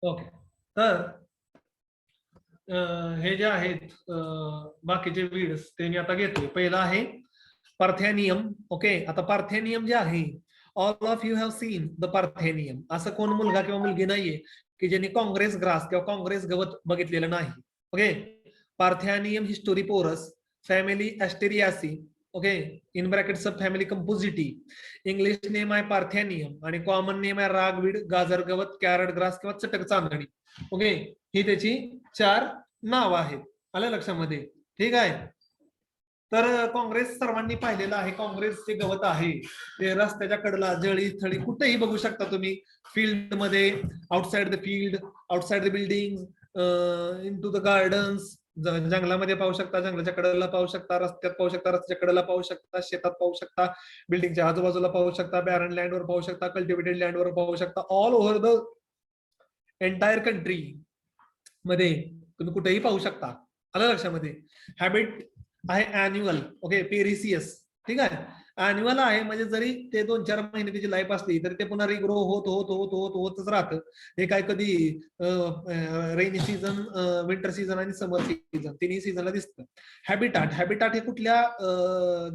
Okay. तर हे जे आहेत बाकीचे वीड्स ते मी आता घेतोय. पहिला आहे पार्थेनियम. ओके. आता पार्थेनियम जे आहे, all of you have seen the parthenium. असं कोण मुलगा किंवा मुलगी नाहीये की ज्यांनी काँग्रेस ग्रास किंवा काँग्रेस गवत बघितलेलं नाही. Okay. Parthenium hysterophorus, family Asteraceae. Okay. In bracket sub family Compositae. English name आहे पार्थेनियम आणि कॉमन नेम आहे रागवीड, गाजर गवत, कॅरट ग्रास किंवा चटक चांदणी. ओके. ही त्याची 4 नाव आहेत. आलं लक्षामध्ये? ठीक आहे. तर काँग्रेस सर्वांनी पाहिलेलं आहे. काँग्रेसचे गवत आहे ते रस्त्याच्या कडेला, जळी थळी कुठेही बघू शकता तुम्ही. फील्ड मध्ये, outside the field, outside the building, into the gardens, जंगलामध्ये पाहू शकता, जंगलाच्या कडेला पाहू शकता, रस्त्यात पाहू शकता, रस्त्याच्या कडेला पाहू शकता, शेतात पाहू शकता, बिल्डिंगच्या आजूबाजूला पाहू शकता, बॅरन लँडवर पाहू शकता, कल्टिवेटेड लँडवर पाहू शकता. All over the entire country मध्ये तुम्ही कुठेही पाहू शकता. आलं लक्षामध्ये? हॅबिट आहे अॅन्युअल. ओके. पेरिसियस. ठीक आहे. अॅन्युअल आहे म्हणजे जरी ते 2-4 महिने त्याची लाईफ असली तरी ते पुन्हा रिग्रो होत होत होत होत होतच राहतं. हे काय कधी रेनी सीझन, विंटर सीझन आणि समर सीझन तिन्ही सीझनला दिसतं. हॅबिटाट. हॅबिटाट हे कुठल्या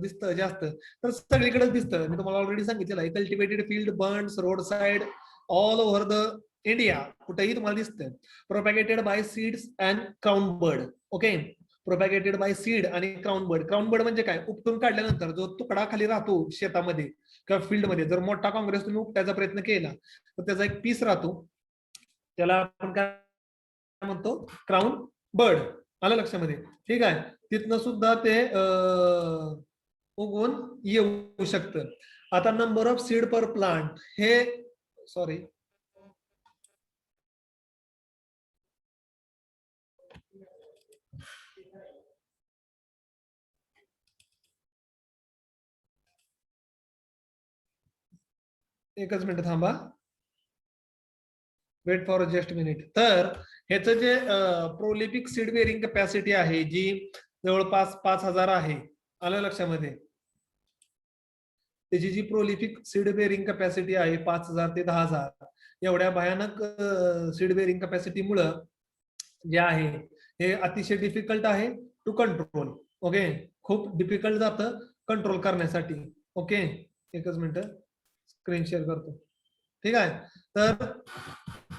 दिसतं जास्त? तर सगळीकडेच दिसतं. मी तुम्हाला ऑलरेडी सांगितलेलं आहे. Cultivated field, burns, road side, all over the India कुठेही तुम्हाला दिसतं. Propagated by seeds and crown bird. Okay. Propagated by seed आणि क्राउन बर्ड. क्राउन बर्ड म्हणजे काय? उपटून काढल्यानंतर जो तुकडा खाली राहतो शेतामध्ये किंवा फील्डमध्ये, जर मोठा काँग्रेस तुम्ही उपटायचा प्रयत्न केला तर त्याचा एक पीस राहतो, त्याला आपण काय म्हणतो? Crown bird. आलं लक्षामध्ये? ठीक आहे. तिथनं सुद्धा ते उगवून येऊ शकतं. आता number of seed per plant हे, सॉरी, एकच मिनिट थांबा. Wait for just minute. तर ह्याचं जे प्रोलिफिक सीड बेरिंग कॅपॅसिटी आहे जी जवळपास 5,000 आहे. आलं लक्षामध्ये? त्याची जी प्रोलिफिक सीड बेरिंग कॅपॅसिटी आहे 5,000 ते 10,000 एवढ्या भयानक सीड बेरिंग कॅपॅसिटीमुळं जे आहे हे अतिशय डिफिकल्ट आहे टू कंट्रोल. ओके. खूप डिफिकल्ट जातं कंट्रोल करण्यासाठी. ओके. एकच मिनिट स्क्रीन शेअर करतो. ठीक आहे. तर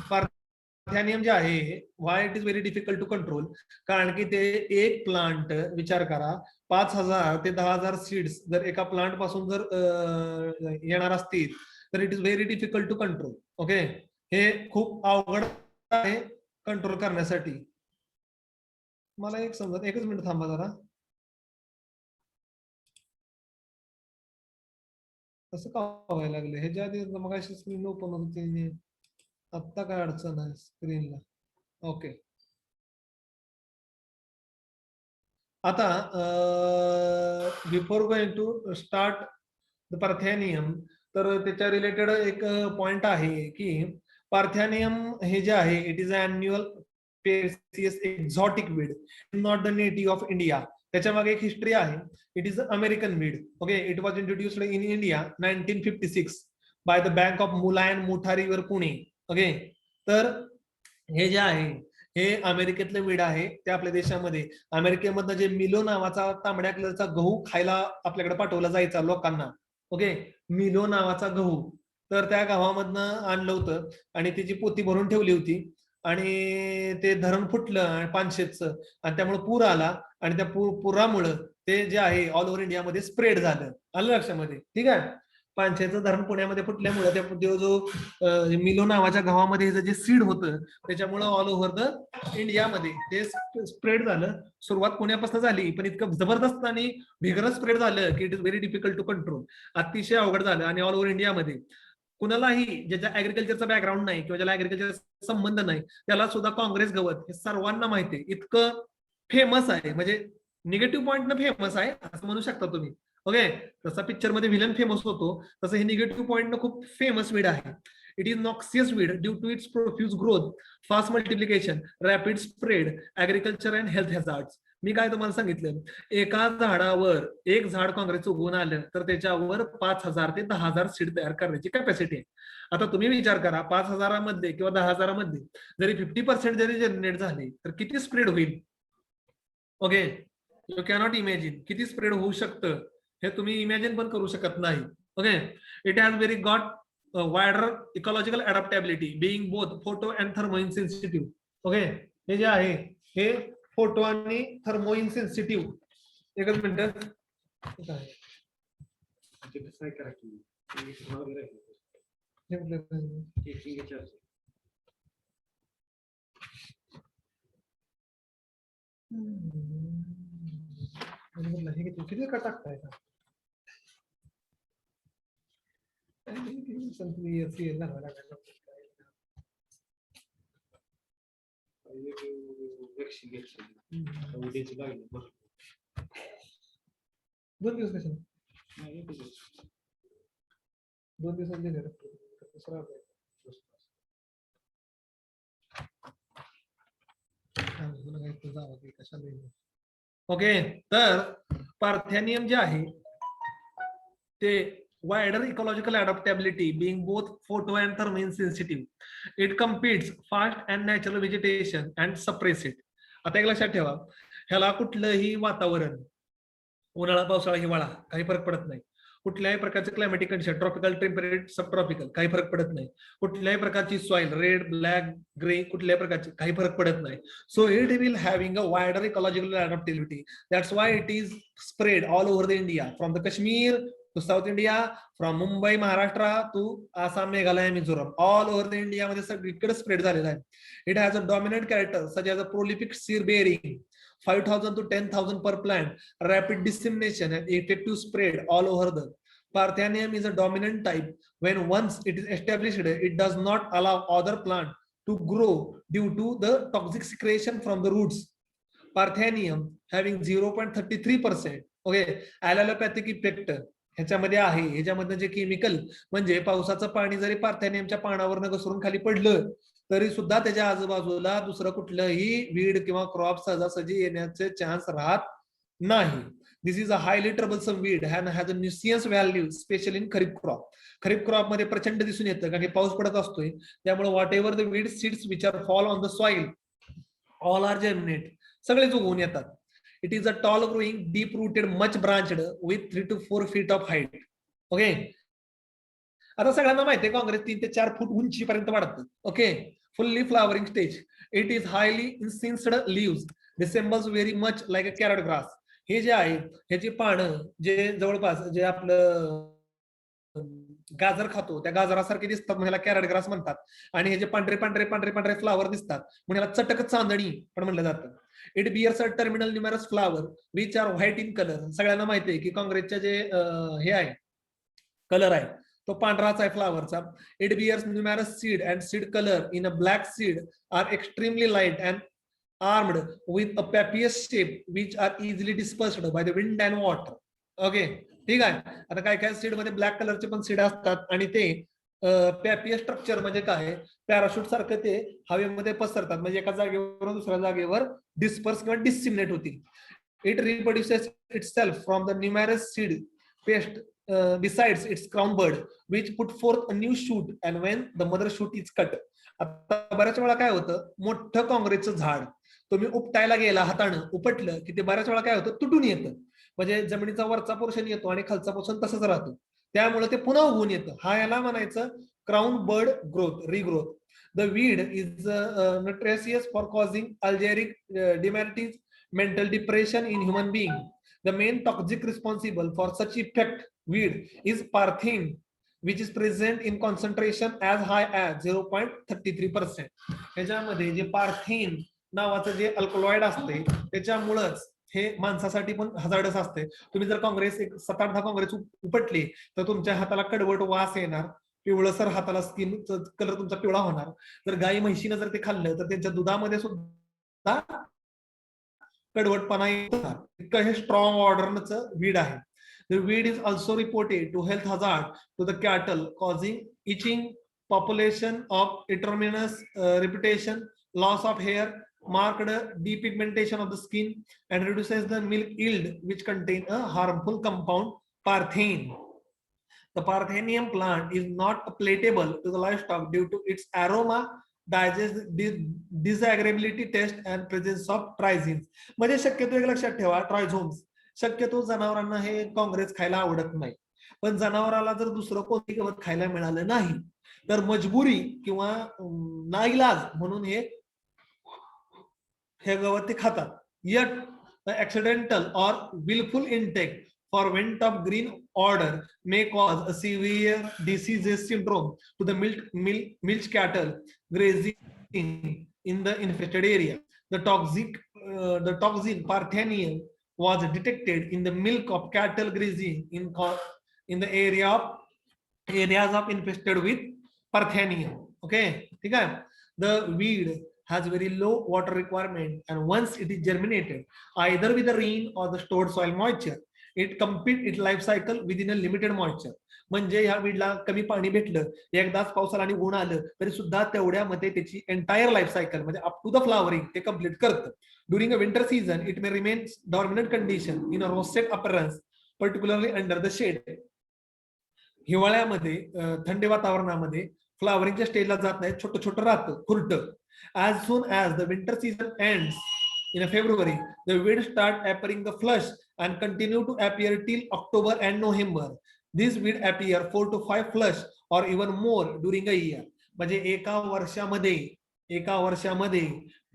पार्थेनियम जे आहे, why it is very difficult to control? कारण की ते एक प्लांट, विचार करा, 5,000 ते 10,000 सीड्स जर एका प्लांट पासून जर येणार असतील तर it is very difficult to control. Okay. हे खूप अवघड आहे कंट्रोल करण्यासाठी. मला एक समजत, एकच मिनिट थांबा जरा. कसं का व्हायला लागले? ह्याच्या आधी मग अशी स्क्रीन ओपन होती, आत्ता काय अडचण आहे स्क्रीनला? ओके. आता before going to start the parthenium, तर त्याच्या रिलेटेड एक पॉइंट आहे की पार्थेनियम हे जे आहे it is annual pernicious exotic weed, not the native of India. त्याच्या मागे एक हिस्ट्री आहे. It is American weed. Okay. It was introduced in India 1956 by the bank of Mula Mutha river Pune. Okay. तर हे जे आहे हे अमेरिकेतलं वीड आहे. ते आपल्या देशामध्ये, अमेरिकेमधनं जे मिलो नावाचा तांबड्या कलरचा गहू खायला आपल्याकडे पाठवला जायचा लोकांना. ओके. मिलो नावाचा गहू, तर त्या गावामधनं आणलं होतं आणि त्याची पोती भरून ठेवली होती आणि ते धरण फुटलं पानशेतचं आणि त्यामुळे पूर आला आणि त्या पुरामुळं ते जे आहे ऑल ओव्हर इंडियामध्ये स्प्रेड झालं. आलं लक्षामध्ये? ठीक आहे. पानशेतचं धरण पुण्यामध्ये फुटल्यामुळे त्या जो मिलो नावाच्या गावामध्ये जे सीड होतं त्याच्यामुळं ऑल ओव्हर द इंडियामध्ये ते स्प्रेड झालं. सुरुवात पुण्यापासून झाली पण इतकं जबरदस्त आणि भिगरच स्प्रेड झालं की it is very difficult to control. अतिशय अवघड झालं आणि ऑल ओव्हर इंडियामध्ये कुणालाही ज्याच्या ऍग्रिकल्चरचा बॅकग्राऊंड नाही किंवा ज्याला ऍग्रिकल्चर संबंध नाही त्याला सुद्धा काँग्रेस गवत हे सर्वांना माहिती आहे. इतकं फेमस आहे, म्हणजे निगेटिव्ह पॉईंट न फेमस आहे असं म्हणू शकता तुम्ही. ओके. जसा पिक्चर मध्ये व्हिलन फेमस होतो तसं हे निगेटिव्ह पॉईंट न खूप फेमस वीड आहे. It is noxious weed due to its profuse growth, fast multiplication, rapid spread, agriculture and health hazards. मी काय तुम्हाला सांगितलं, एका झाडावर एक झाड काँग्रेस उगवून आलं तर त्याच्यावर 5,000 ते 10,000 सीड तयार करण्याची कॅपॅसिटी आहे. आता तुम्ही विचार करा, 5,000 किंवा 10,000 जरी 50% जरी जनरेट झाले तर किती स्प्रेड होईल? ओके, यू कॅनॉट इमॅजिन किती स्प्रेड होऊ शकतं हे तुम्ही इमॅजिन पण करू शकत नाही. Okay, it has very got wider ecological adaptability being both photo and thermo insensitive. Okay, हे जे आहे हे फोटो आणि थर्मो इन्सेन्सिटिव्ह. एकच मिनिट, किती का टाकताय का? दोन दिवस कसे? 2 दिवसात दिले दुसरा ओके, तर पार्थेनियम जे आहे ते wider ecological adaptability being both photo and thermo insensitive. It competes fast and natural vegetation and suppress it. आता एक लक्षात ठेवा, ह्याला कुठलंही वातावरण, उन्हाळा पावसाळा हिवाळा काही फरक पडत नाही. कुठल्याही प्रकारचे climatic condition, tropical temperate subtropical काही फरक पडत नाही. कुठल्याही प्रकारची सॉइल रेड ब्लॅक ग्रे कुठल्याही प्रकारचे काही फरक पडत नाही. So it will having a wider ecological adaptivity. That's why it is spread all over the India, from the Kashmir to South India, from Mumbai, Maharashtra to Assam, Meghalaya, Mizoram, all over the India मध्ये सगळीकडे spread झालेला आहे. It has a dominant character such as a prolific seed bearing, 5,000 to 10,000 per plant, rapid dissemination and effective spread all over the. Parthenium is a dominant type. When once it is established, it does not allow other plant to grow due to the toxic secretion from the roots. Parthenium having 0.33%. Okay, allelopathic effect ह्याच्यामध्ये आहे. ह्याच्यामध्ये जे chemical म्हणजे पावसाचं पाणी जरी पार्थेनियमच्या पानावर घसरून खाली पडलं तरी सुद्धा त्याच्या आजूबाजूला दुसरं कुठलंही वीड किंवा क्रॉप सहजासहजी येण्याचे चान्स राहत नाही. This is a highly troublesome weed and has a nuisance value specially in kharif crop. Kharif crop मध्ये प्रचंड दिसून येतं कारण की पाऊस पडत असतोय, त्यामुळे whatever the weed seeds which are fall on the soil all are germinate, सगळेच उगवून येतात. It is a tall growing, deep rooted, much branched with 3 to 4 feet of height. Okay, आता सगळ्यांना माहिती आहे काँग्रेस 3 ते 4 फूट उंचीपर्यंत वाढतं. Okay, fully flowering stage. It is highly incised leaves, resembles very much like a carrot grass. हे जे आहे ह्याची पानं जे जवळपास जे आपलं गाजर खातो त्या गाजरासारखे दिसतात म्हणून ह्याला कॅरट ग्रास म्हणतात. आणि हे जे पांढरे पांढरे पांढरे पांढरे फ्लावर दिसतात म्हणून ह्याला चटक चांदणी पण म्हणलं जातं. It bears a terminal numerous flower which are white in colour. सगळ्यांना माहिती आहे की काँग्रेसच्या जे हे आहे कलर आहे तो पांढराच आहे फ्लावरचा. It bears numerous seed and seed colour in a black seed are extremely light and armed with a papious shape which are easily dispersed by the wind and water. Okay, ठीक आहे. आता काय काय सीड मध्ये black कलरचे पण seed असतात आणि ते पॅपियस स्ट्रक्चर म्हणजे काय, पॅराशूट सारखं ते हवेमध्ये पसरतात म्हणजे एका जागेवरून दुसऱ्या जागेवर डिस्पर्स किंवा डिसिमिनेट होतील. It reproduces itself from the numerous seed pest besides its crown bud which put forth a new shoot and when the mother shoot is cut. आता बऱ्याच वेळा काय होतं, मोठं काँग्रेसचं झाड तुम्ही उपटायला गेला हातानं उपटलं की ते बऱ्याच वेळा काय होतं तुटून येतं. म्हणजे जमिनीचा वरचा पोर्शन येतो आणि खालचा पोर्शन तसंच राहतो, त्यामुळे ते पुन्हा उगवून येतं. हा याला म्हणायचं crown bird growth, regrowth. The weed is notorious for causing algeric demaritis, mental depression in human being. The main toxic responsible for such effect weed is parthenone, which is present in concentration as high as 0.33%. ह्याच्यामध्ये जे पार्थेन नावाचं जे alkaloid असते त्याच्यामुळेच हे माणसासाठी पण hazardous असते. तुम्ही जर काँग्रेस 7-8 काँग्रेस उपटली तर तुमच्या हाताला कडवट वास येणार, पिवळसर हाताला स्किन कलर तुमचा पिवळा होणार. जर गाई म्हशीनं जर ते खाल्लं तर त्यांच्या दुधामध्ये सुद्धा कडवटपणा येणार. इतकं हे स्ट्रॉंग ऑर्डरचं वीड आहे. The weed is also reported to health hazard to the cattle, causing itching, population of eterminous reputation, loss of hair, marked depigmentation of the skin and reduces the milk yield, which contain a harmful compound parthene. The Parthenium plant is not palatable to the livestock due to its aroma, disagreeability test and presence of trizones. म्हणजे शक्यतो एक लक्षात ठेवा, ट्रायझोम्स शक्यतो जनावरांना हे काँग्रेस खायला आवडत नाही. पण जनावराला जर दुसरं कोणते गवत खायला मिळालं नाही तर मजबुरी किंवा नाईलाज म्हणून हे गवत ते खातात. Yet the accidental or willful intake for want of green order may cause a severe disease syndrome to the milch cattle grazing in the infested area. The toxin Parthenium was detected in the milk of cattle grazing in the areas of infested with Parthenium. Okay, ठीक है. The weed has very low water requirement, and once it is germinated either with the rain or the stored soil moisture, it completes its life cycle within a limited moisture. म्हणजे ह्या वीडला कमी पाणी भेटलं, एकदाच पावसाला आणि ऊन आलं तरी सुद्धा तेवढ्यामध्ये त्याची एंटायर लाईफ सायकल म्हणजे अप टू द फ्लावरिंग ते कंप्लीट करतं. During a winter season it may remain dormant condition in a rosette appearance, particularly under the shade. हिवाळ्यामध्ये थंड वातावरणामध्ये फ्लावरिंगच्या स्टेजला जात नाही, छोटं छोटं राहतं, खुरटं. As soon as the winter season ends in February, the weeds start appearing the flush and continue to appear till October and November. These weeds appear 4 to 5 flush or even more during a year. म्हणजे एका वर्षामध्ये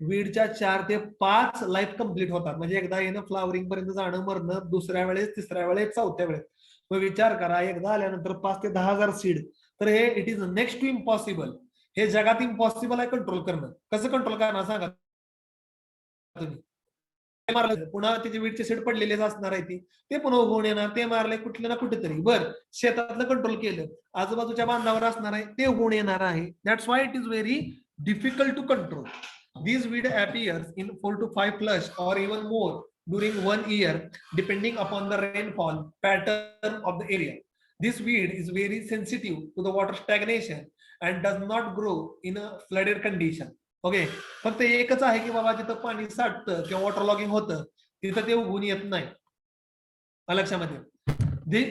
वीडच्या 4 ते 5 life complete होतात. म्हणजे एकदा येणं flowering पर्यंत जाणं मरणं, दुसऱ्या वेळेस, तिसऱ्या वेळेस, चौथ्या वेळेस. मग विचार करा, एकदा आल्यानंतर 5 ते 10,000 सीड, तर हे it is next to impossible. हे जगात इम्पॉसिबल आहे कंट्रोल करणं. कसं कंट्रोल करणार सांगा तुम्ही. पुन्हा त्याचे वीटचे सीड पडलेलेच असणार आहे, ते पुन्हा उगवून येणार, ते मारले कुठले ना कुठेतरी. बर, शेतातलं कंट्रोल केलं, आजूबाजूच्या बांधावर असणार आहे, ते उगवून येणार आहे. That's why it is very difficult to control. These weed appears in 4 to 5 flush or even more during 1 year, depending upon the rainfall pattern of the area. This weed is very sensitive to the water stagnation and does not grow in a flooded condition. Okay, फक्त एकच आहे की बाबा जिथं पाणी साठतं किंवा water logging होतं तिथं ते उगवून येत नाही. लक्षामध्ये.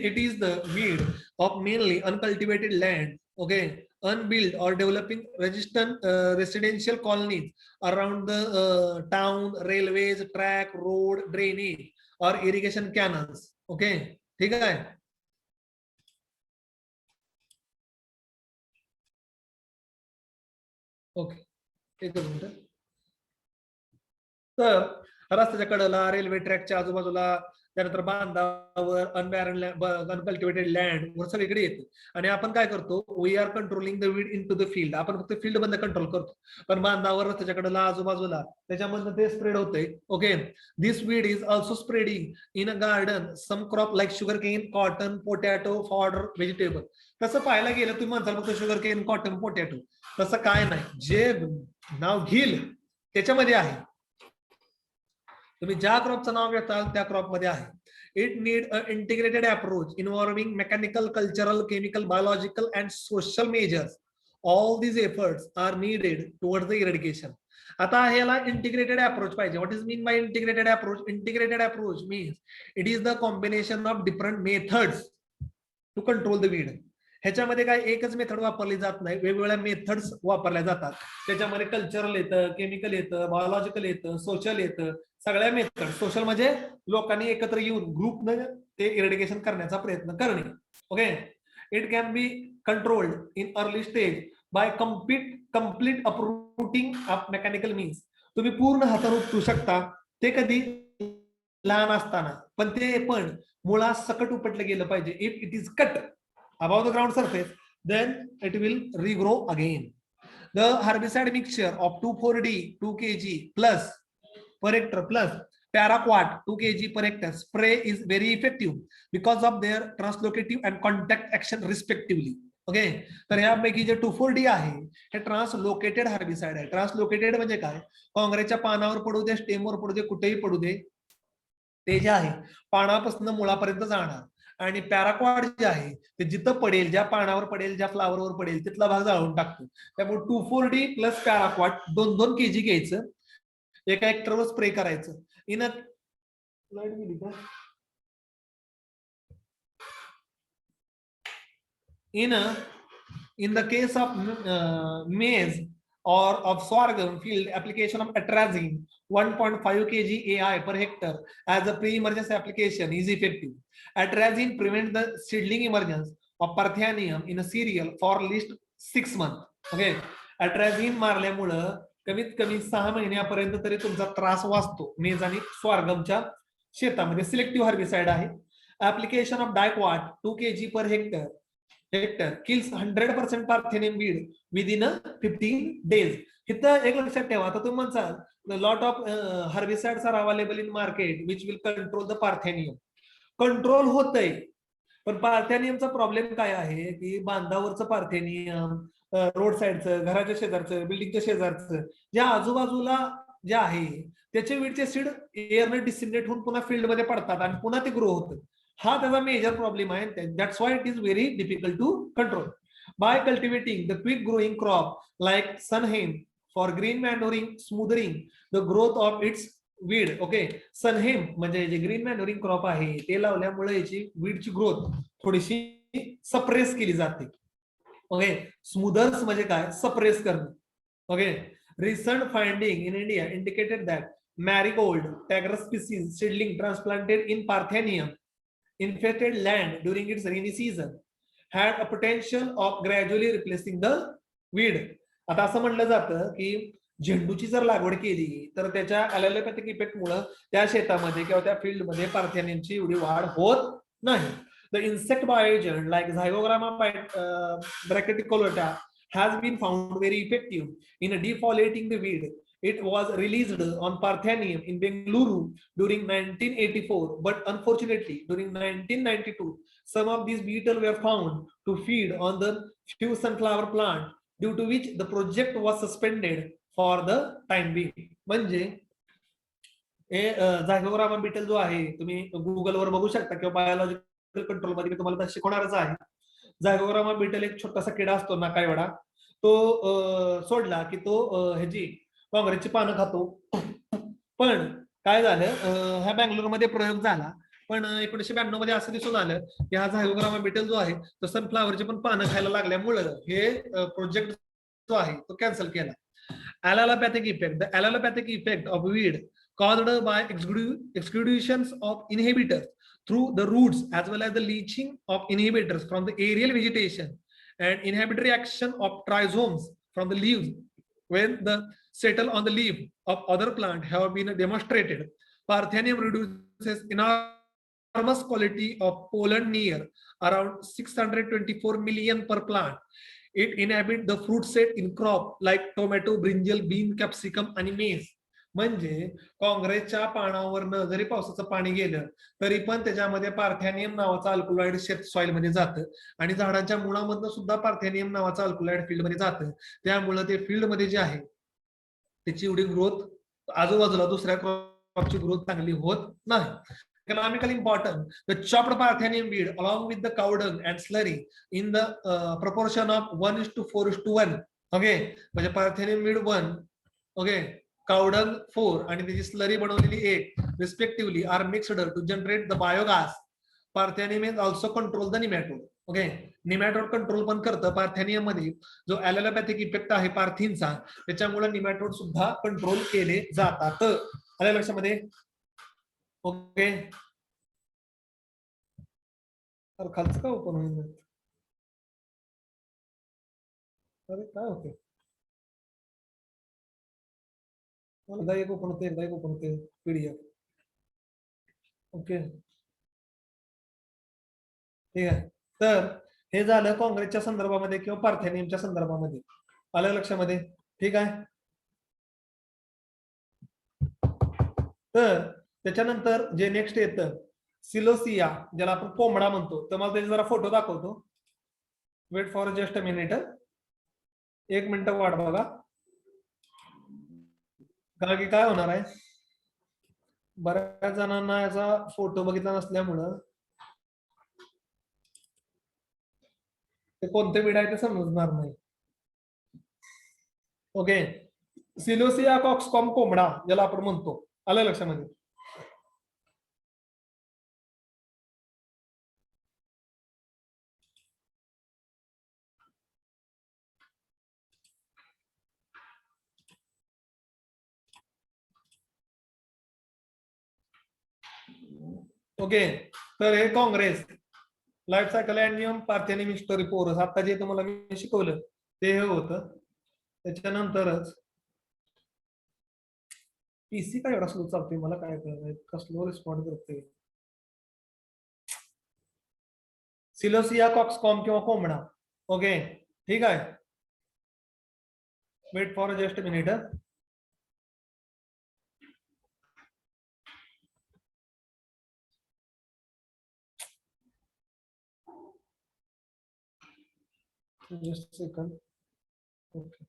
It is the weed of mainly uncultivated land, okay, unbuilt or developing residential colonies around the town, railways, track, road, drainage or irrigation canals. Okay, ठीक आहे. ओके, एकच मिनिट. तर रस्त्याच्या कडेला, रेल्वे ट्रॅकच्या आजूबाजूला, त्यानंतर बांधावर, अनकल्टिवेटेड लँड वर सगळीकडे येते. आणि आपण काय करतो, we are controlling the weed into the field. आपण फक्त फील्ड मध्ये कंट्रोल करतो, पण बांधावर, रस्त्याच्या कडेला, आजूबाजूला त्याच्यामधनं ते स्प्रेड होतंय. Okay, this weed is also spreading in a garden some crop like sugarcane, cotton, potato, fodder, vegetable. तसं पाहायला गेलं तुम्ही म्हणताल फक्त शुगर केन, कॉटन, पोटॅटो, तसं काय नाही. जे नाव घेईल त्याच्यामध्ये आहे. तुम्ही ज्या क्रॉपचं नाव घेताल त्या क्रॉप मध्ये आहे. It need a integrated approach involving mechanical, cultural, chemical, biological and social measures. All these efforts are needed towards the eradication. आता ह्याला इंटिग्रेटेड अप्रोच पाहिजे. What is mean by integrated approach? Integrated approach means it is the combination of different methods to control the weed. ह्याच्यामध्ये काय एकच method वापरली जात नाही, वेगवेगळ्या मेथड्स वापरल्या जातात. त्याच्यामध्ये कल्चरल येतं, केमिकल येतं, बायोलॉजिकल येतं, सोशल येतं, सगळ्या मेथड. सोशल म्हणजे लोकांनी एकत्र येऊन ग्रुपने ते इरेडिकेशन करण्याचा प्रयत्न करणे. Okay, it can be controlled in early stage by complete uprooting of mechanical means. तुम्ही पूर्ण हाताने उपटू शकता, ते कधी लहान असताना, पण ते पण मुळा सकट उपटलं गेलं पाहिजे. If it is cut above the ground surface, then it will regrow again. The herbicide mixture of 2,4-D 2 kg plus per hectare plus paraquat 2 kg per hectare spray is very effective because of their translocative and contact action respectively. Okay, तर यापैकी जे 2,4-D आहे हे ट्रान्सलोकेटेड herbicide आहे. ट्रान्सलोकेटेड म्हणजे काय? काँग्रेसच्या पानावर पडू दे, स्टेमवर पडू दे, कुठेही पडू दे, ते जे आहे पानापासून मुळापर्यंत जाणार. आणि पॅराक्वाड जे आहे ते जिथं पडेल, ज्या पानावर पडेल, ज्या फ्लावरवर पडेल तिथला भाग जाळून टाकतो. त्यामुळे 2,4-D प्लस पॅराक्वाड 2-2 kg घ्यायचं. एका हेक्टरवर स्प्रे करायचं. इन लाईट गेली का? In the case of maize or of sorghum field, application of atrazine 1.5 kg AI per hectare as a pre-emergence application is effective. Atrazine prevents the seedling emergence of Parthenium in a cereal for at least 6 months. Okay, atrazine मारल्यामुळं कमीत कमी 6 महिन्यापर्यंत तरी तुमचा त्रास वाचतो मेज आणि स्वार्गमच्या शेतामध्ये. सिलेक्टिव्ह हर्बिसाइड आहे. Application of diquat 2 kg per hectare kills 100% Parthenium weed within 15 days. इथं एक लक्षात ठेवा. आता तुम्ही म्हणसाल lot of herbicides are available in market which will control the parthenium. Control होतंय, पण पार्थेनियमचा प्रॉब्लेम काय आहे की बांधावरचं पार्थेनियम, रोड साईडचं, घराच्या शेजारचं, बिल्डिंगच्या शेजारचं, ज्या आजूबाजूला जे आहे त्याचे वीडचे सीड एअरने डिसिमिनेट होऊन पुन्हा फील्डमध्ये पडतात आणि पुन्हा ते ग्रो होतं. हा त्याचा मेजर प्रॉब्लेम आहे. That's why it is very difficult to control. By cultivating the quick growing crop like sunhemp for green manuring smothering the growth of its weed. Okay, sunhemp म्हणजे जे ग्रीन मॅन्युरिंग क्रॉप आहे ते लावल्यामुळे याची वीडची growth थोडीशी suppress केली जाते. Okay, स्मूदर्स म्हणजे काय? सप्रेस करणं. Okay, recent finding in India indicated that marigold Tagrus species seedling transplanted in Parthenium infested land during its rainy season had a potential of gradually replacing the weed. आता असं म्हणलं जातं की झेंडूची जर लागवड केली तर त्याच्या ॲलोपॅथिक इफेक्ट मुळे त्या शेतामध्ये किंवा त्या फील्डमध्ये पार्थेनियमची एवढी वाढ होत नाही. The insect bioagent like Zygogramma brachycolata has been found very effective in defoliating the weed. It was released on Parthenium in Bengaluru during 1984, but unfortunately during 1992, some of these beetles were found to feed on the few sunflower plants, due to which the project was suspended for the time being. म्हणजे झायगोग्रामा beetle जो आहे तुम्ही गुगलवर बघू शकता किंवा biological control मध्ये मी तुम्हाला शिकवणारच आहे. झायगोग्रामा बीटल एक छोटासा किडा असतो ना काय एवढा, तो सोडला की तो ह्याची काँग्रेसची पानं खातो. पण काय झालं, ह्या बँगलोरमध्ये प्रयोग झाला, पण 1992 मध्ये असं दिसून आलं की हा झायगोग्रामा बीटल जो आहे तो सनफ्लावरची पण पानं खायला लागल्यामुळं हे प्रोजेक्ट जो आहे तो कॅन्सल केला. Allelopathic effect. The allelopathic effect of weed caused by exclusions of inhibitors through the roots as well as the leaching of inhibitors from the aerial vegetation and inhibitory action of trichomes from the leaves when the settle on the leaf of other plant have been demonstrated. Parthenium reduces enormous quality of pollen near around 624 million per plant. It inhibits the fruit set in crop like tomato, brinjal, bean, capsicum आणि maize. म्हणजे काँग्रेसच्या पानावरनं जरी पावसाचं पाणी गेलं तरी पण त्याच्यामध्ये पार्थेनियम नावाचं अल्कलॉइड शेत सॉइल मध्ये जातं आणि झाडांच्या मुळामधनं सुद्धा पार्थेनियम नावाचं अल्कलॉइड फील्ड मध्ये जातं. त्यामुळे ते फील्ड मध्ये जे आहे त्याची एवढी ग्रोथ आजूबाजूला दुसऱ्या क्रॉपची ग्रोथ चांगली होत नाही. Economically important, the chopped Parthenium weed along with the cow dung and slurry in the proportion of 1:4:1. Okay, म्हणजे Parthenium weed 1, okay, cow dung 4 आणि त्याची slurry बनवलेली 1 respectively are mixed to generate the biogas. Parthenium is also control the nematode. Okay, nematode control पण करतं parthenium मध्ये. जो allopathic effect आहे पार्थीनचा त्याच्यामुळे निमॅटोड सुद्धा कंट्रोल केले जातात. आल्या लक्षामध्ये? ओके, तर खालचं का ओपन होईल? अरे काय होते? एकदा एक ओपन होते, एकदा एक ओपन होते पीडीएफ. ओके, ठीक आहे. तर हे झालं काँग्रेसच्या संदर्भामध्ये किंवा पार्थेनियमच्या संदर्भामध्ये. आलं लक्षामध्ये? ठीक आहे. तर त्याच्यानंतर जे नेक्स्ट येतं सिलोसिया, ज्याला आपण कोंबडा म्हणतो. तर मला त्याचे जरा फोटो दाखवतो. Wait for just a minute. 1 minute वाट बघा, कारण की काय होणार आहे बऱ्याच जणांना याचा फोटो बघितला नसल्यामुळं ते कोणते बीड आहे ते समजणार नाही. ओके, सिलोसिया कॉक्सकॉम कोंबडा ज्याला आपण म्हणतो, आलं लक्षामध्ये. ओके, तर हे काँग्रेस लाईफ सायकल अँड नियम पार्थेनियम हिस्टरी पोरस आता जे तुम्हाला मी शिकवलं ते हे होतं. त्याच्यानंतरच पीसी काय एवढा स्लो चालतोय मला काय कळलं, कसलो रिस्पॉन्ड करते. सिलोसिया कॉक्सकॉम किंवा कोंबडा. ओके ठीक आहे, wait for just minute. Just second. Okay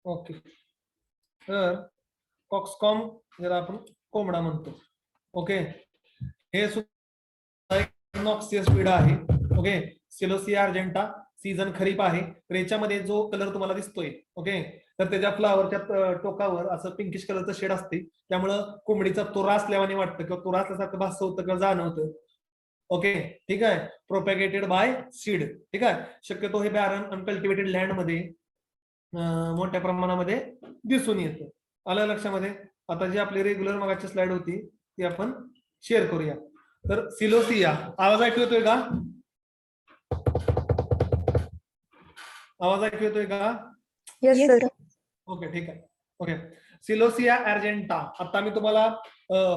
okay, तर कॉक्सकॉम ज्याला आपण कोंबडा म्हणतो. ओके, हे सुद्धा नॉक्सियस पिढा आहे. ओके, सिलोसिया अर्जेंटा सीझन खरीप आहे. रेच्यामध्ये जो कलर तुम्हाला दिसतोय, ओके, तर त्याच्या फ्लावरच्या टोकावर असं पिंकिश कलरचं शेड असते, त्यामुळं कोंबडीचा तुरा असल्याने वाटतं किंवा तुरा असल्यासारखं भास होतं किंवा जाणवतं. ओके ठीक आहे, प्रोपॅगेटेड बाय सीड. ठीक आहे, शक्यतो हे बॅरन अनकल्टिवेटेड लँड मध्ये मोठ्या प्रमाणामध्ये दिसून येतं. आलं लक्षामध्ये. आता जी आपली रेग्युलर मगाची स्लाइड होती ती आपण शेअर करूया. तर सिलोसिया, आवाज ऐकू येतोय का? आवाज ऐकू येतोय का? Yes sir. ओके ठीक आहे. ओके, सिलोसिया अर्जेंटा, आता मी तुम्हाला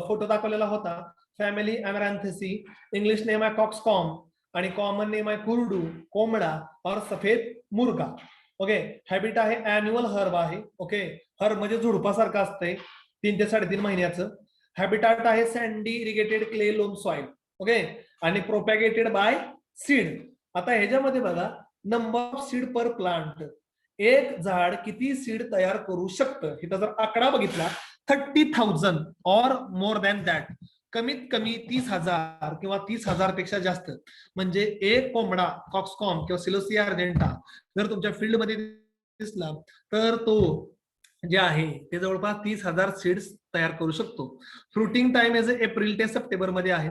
फोटो दाखवलेला होता. फॅमिली अमॅरॅन्थेसी, इंग्लिश नेम आहे कॉक्सकॉम आणि कॉमन नेम आहे कुरडू, कोंबडा और सफेद मुर्गा. ओके, हॅबिट आहे अॅन्युअल हर्ब आहे. ओके, हर्ब म्हणजे झुडपासारखं असतंय 3 ते 3.5 महिन्याचं. हॅबिटाट आहे sandy irrigated clay loam soil. Okay, आणि प्रोपॅगेटेड बाय सीड. आता ह्याच्यामध्ये बघा, number of seed per plant, एक झाड किती सीड तयार करू शकतं. इथं जर आकडा बघितला 30,000 और मोर दॅन दॅट, कमीत कमी 30,000 किंवा 30,000 पेक्षा जास्त, म्हणजे एक कोंबडा कॉक्सकॉम किंवा सिलोसिया अर्जेंटा जर तुमच्या फील्ड मध्ये दिसला तर तो जे आहे ते जवळपास 30,000 सीड्स तयार करू शकतो. फ्रुटिंग टाइम इज एप्रिल ते सप्टेंबर मध्ये आहे.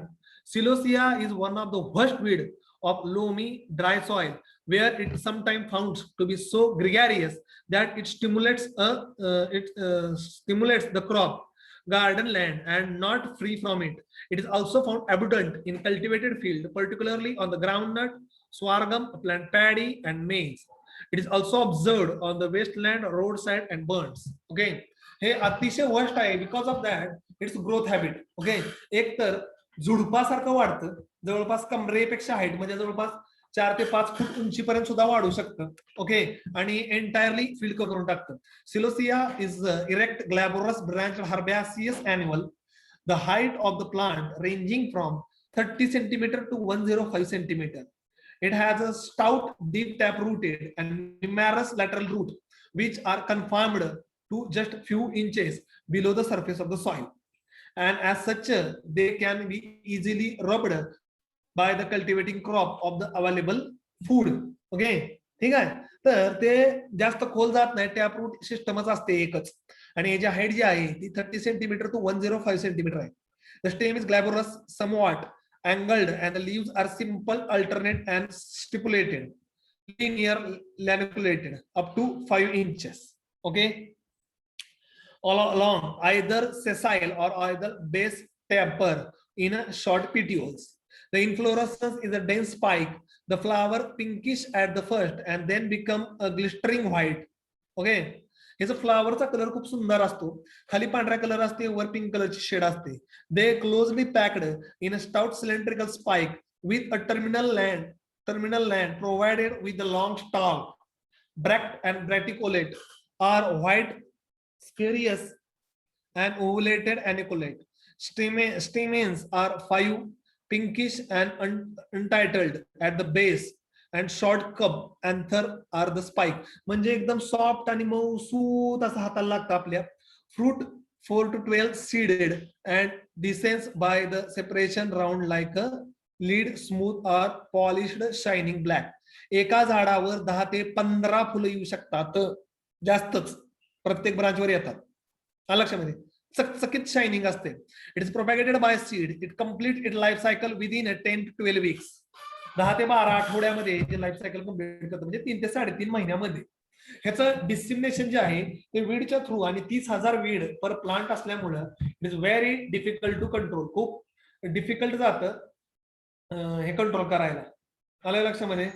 Celosia is one of the worst weed of loamy dry soil where it sometimes found to be so gregarious that it stimulates the crop garden land and not free from it. It is also found abundant in cultivated field, particularly on the groundnut, sorghum, plant paddy and maize. It is also observed on the wasteland, roadside and burns. Okay, हे अतिशय worst आहे. Because of that it's growth habit. Okay, एक तर झुडपासारखं वाढतं, जवळपास कमरेपेक्षा height म्हणजे जवळपास 4 ते 5 फूट उंचीपर्यंत सुद्धा वाढू शकतं. ओके, आणि एंटायरली फील्ड करून टाकतं. Celosia is erect glabrous branch herbaceous animal. The height of the plant ranging from 30 centimetre to 105 centimetre. It has a stout, deep tap-rooted and numerous lateral root, which are confined to just few inches below the surface of the soil. And as such, they can be easily rubbed by the cultivating crop of the available food. Okay, ठीक आहे. तर ते जास्त खोल जात नाही, tap route सिस्टमच असते एकच, आणि याची हाईट जी आहे ती 30 सेंटीमीटर टू 105 सेंटीमीटर आहे. The stem is glabrous, somewhat angled, and the leaves are simple, alternate and stipulated, linear, laniculated, up to 5 inches. Okay, all along either sessile or either base taper in a short petioles. The inflorescence is a dense spike, the flower pinkish at the first and then become a glistering white. Okay, ह्याचा फ्लावरचा colour खूप सुंदर असतो, खाली पांढरा colour असते, वर pink कलरची shade असते. They closely packed in a stout cylindrical spike with a terminal land provided with the long stalk. Bract and bracteolate are white scarious and ovulated aneuploid. Stamens are 5, pinkish and untitled at the base and short cup anther are the spike. म्हणजे एकदम soft आणि मऊसूत असा हाताला लागतं आपल्या. Fruit 4 to 12 seeded and descends by the separation round like a lead, smooth or polished shining black. एका झाडावर 10 ते 15 फुलं येऊ शकतात, जास्तच प्रत्येक ब्रांचवर येतात. लक्षामध्ये चकचकीत शायनिंग असते. It is propagated by seed. It complete it life cycle within 10 to 12 weeks. 10 ते 12 आठवड्यामध्ये जे लाईफ सायकल कम्प्लीट करतं, म्हणजे 3 ते 3.5 महिन्यामध्ये. ह्याचं डिस्टिमिनेशन जे आहे ते वीडच्या थ्रू, आणि 30,000 वीड पर प्लांट असल्यामुळं it is very difficult to control. खूप डिफिकल्ट जातं हे कंट्रोल करायला. आलं लक्षामध्ये?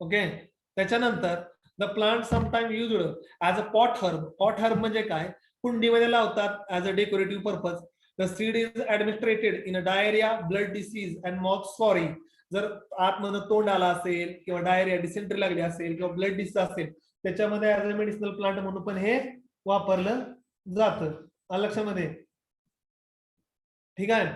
ओके. त्याच्यानंतर the plant sometime used as a pot herb. Pot herb म्हणजे काय? कुंडीमध्ये लावतात as a decorative purpose. The seed is administered in a diarrhoea, blood disease and mouth sore. जर आतमधून तोंड आला असेल किंवा डायरिया, डिसेंट्री लागली असेल किंवा ब्लड डिसीज असेल, त्याच्यामध्ये ऍज अ मेडिसिनल प्लांट म्हणून पण हे वापरलं जातं. लक्षामध्ये? ठीक आहे.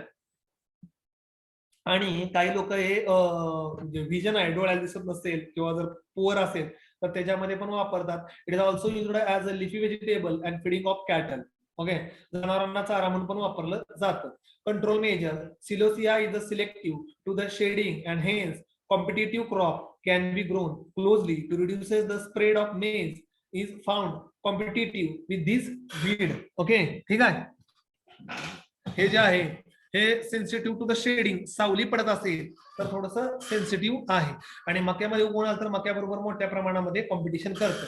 आणि काही लोक हे विजन आहे, डोळ्याला दिसत नसेल किंवा जर पुअर असेल तर त्याच्यामध्ये पण वापरतात. It is also used as a leafy vegetable and feeding of cattle. Okay. जनावरांना चारा म्हणून पण वापरलं जातं. Control measure. Celosia is a selective to the shading and hence competitive crop can be grown closely to reduces the spread of maize is found competitive with this weed. Okay. ठीक आहे. हे जे आहे हे सेन्सिटिव्ह टू द शेडिंग, सावली पडत असेल तर थोडस सेन्सिटिव्ह आहे. आणि मक्यामध्ये उगवणार तर मक्याबरोबर मोठ्या प्रमाणामध्ये कॉम्पिटिशन करतं.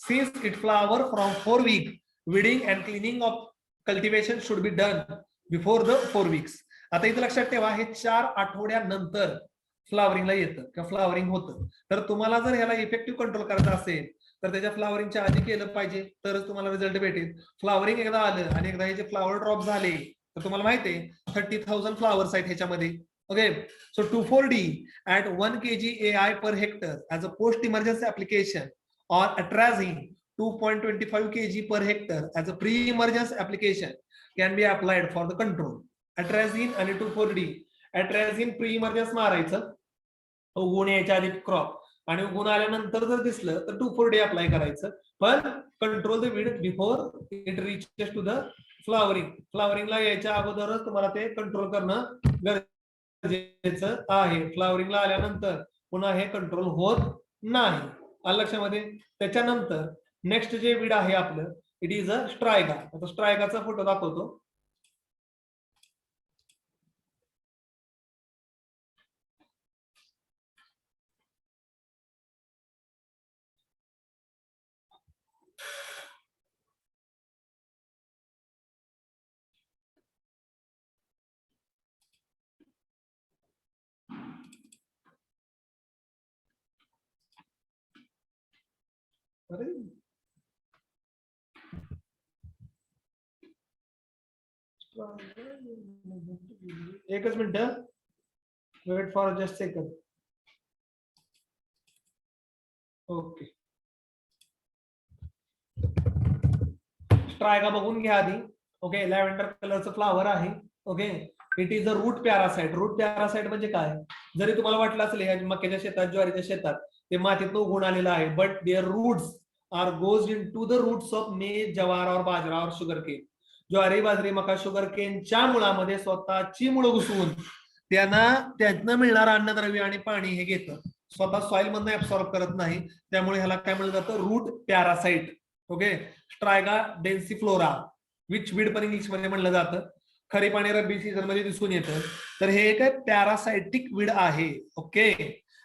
Since it flower from 4 weeks, weeding and cleaning of cultivation should be done before the 4 weeks. आता इथं लक्षात ठेवा, हे 4 आठवड्यानंतर फ्लावरिंगला येतं किंवा फ्लावरिंग होतं. तर तुम्हाला जर ह्याला इफेक्टिव्ह कंट्रोल करायचा असेल तर त्याच्या फ्लावरिंगच्या आधी केलं पाहिजे, तरच तुम्हाला रिझल्ट भेटेल. फ्लावरिंग एकदा आलं आणि एकदा हे जे फ्लावर ड्रॉप झाले तर तुम्हाला माहिती आहे 30,000 फ्लावर्स आहेत ह्याच्यामध्ये. Okay. So 2,4-D at 1 kg AI per hectare as a post emergency application or atrazine 2.25 kg per hectare as a pre-emergency application can be applied for the control. Atrazine आणि 2,4-D. atrazine pre-emergency मारायचं उगवून यायच्या आधी crop, आणि उगवून आल्यानंतर जर दिसलं तर 2,4-D अप्लाय करायचं. पण control the weed before it reaches to the flowering. फ्लावरिंगला यायच्या अगोदरच तुम्हाला ते कंट्रोल करणं गरजेचं आहे. फ्लावरिंगला आल्यानंतर पुन्हा हे कंट्रोल होत नाही. आलं लक्षामध्ये? त्याच्यानंतर नेक्स्ट जे वीड आहे आपलं, इट इज अ स्ट्रायगा. आता स्ट्रायगाचा फोटो दाखवतो. अरे एकच minute, wait for just second. Okay. Striga बघून घ्या आधी. ओके. लॅव्हेंडर कलरचं फ्लावर आहे. Okay. It is a root parasite. Root parasite म्हणजे काय? जरी तुम्हाला वाटलं असेल मक्याच्या शेतात, ज्वारीच्या शेतात ते मातीतून उगवून आलेलं आहे, but there roots are goes into the roots of maize, जवार और बाजरा और शुगर केन. ज्वारी, बाजरी, मका, शुगर केनच्या मुळामध्ये स्वतःची मुळं घुसवून त्यातनं मिळणारं अन्नद्रव्य आणि पाणी हे घेतं, स्वतः सॉइल मधनं ऍब्सॉर्ब करत नाही. त्यामुळे ह्याला काय म्हणलं जातं? Root parasite. Okay. Striga densiflora witch weed पण इंग्लिश मध्ये म्हणलं जातं. खरीप आणि रब्बी सीझन मध्ये दिसून येतं. तर हे एक पॅरासाइटिक वीड आहे. ओके.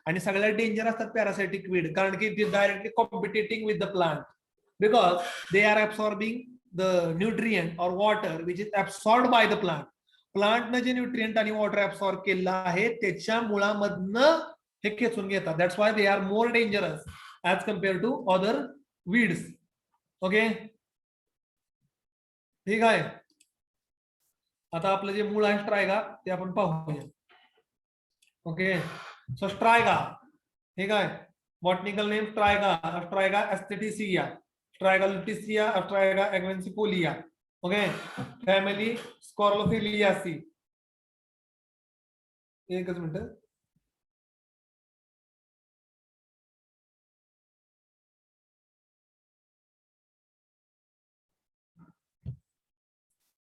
आणि सगळ्यात डेंजर असतात पॅरासाइटिक वीड, कारण की ते directly competing with the plant because they are absorbing the nutrient or water which is absorb by the plant. प्लांटनं जे न्यूट्रिएंट आणि वॉटर ऍब्सॉर्ब केलं आहे त्याच्या मुळामधनं हे खेचून घेतात. That's why they are more dangerous as compare to other weeds. Okay. ठीक आहे. आता आपलं जे मूळ आहे स्ट्रायगा ते आपण पाहूया. ओके. सो स्ट्रायगा, ठीक आहे. Botanical name striga, striga asiatica. Striga lutea, striga angustifolia. Okay, family scrophulariaceae. एकच मिनिट.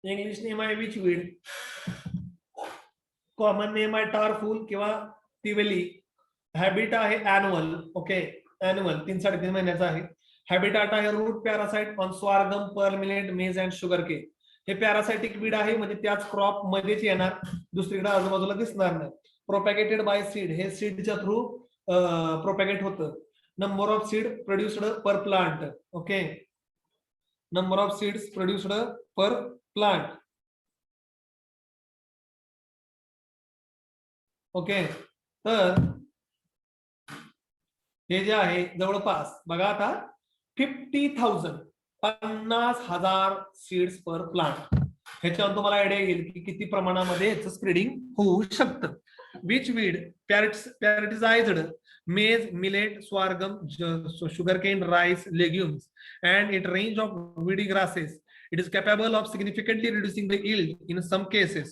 इंग्लिश नेम आहे विचवीड, कॉमन नेम आहे टारफूल किंवा तिवेली. हॅबिट आहे ऍन्युअल. ओके, ऍन्युअल 3-3.5 महिन्याचा आहे. हॅबिटाट आहे root parasite on sorghum, pearl millet, maize and sugar cane. हे पॅरासाइटिक बीड आहे, म्हणजे त्याच क्रॉप मध्येच येणार, दुसरीकडे आजूबाजूला दिसणार नाही. प्रोपॅगेटेड बाय सीड, हे सीडच्या थ्रू प्रोपॅगेट होतं. Number of seed produced per plant. Okay, number of seeds produced per plant. Okay, तर हे जे आहे जवळपास बघा आता 50,000 50,000 सीड्स पर प्लांट. ह्याच्यावर तुम्हाला आयडिया येईल की किती प्रमाणामध्ये याचं स्प्रेडिंग होऊ शकतं. विच वीड पॅरेटिसाइज्ड मेज, millet, स्वार्गम, sugarcane, rice, legumes, and its range of weedy grasses. It is capable of significantly reducing the yield in some cases,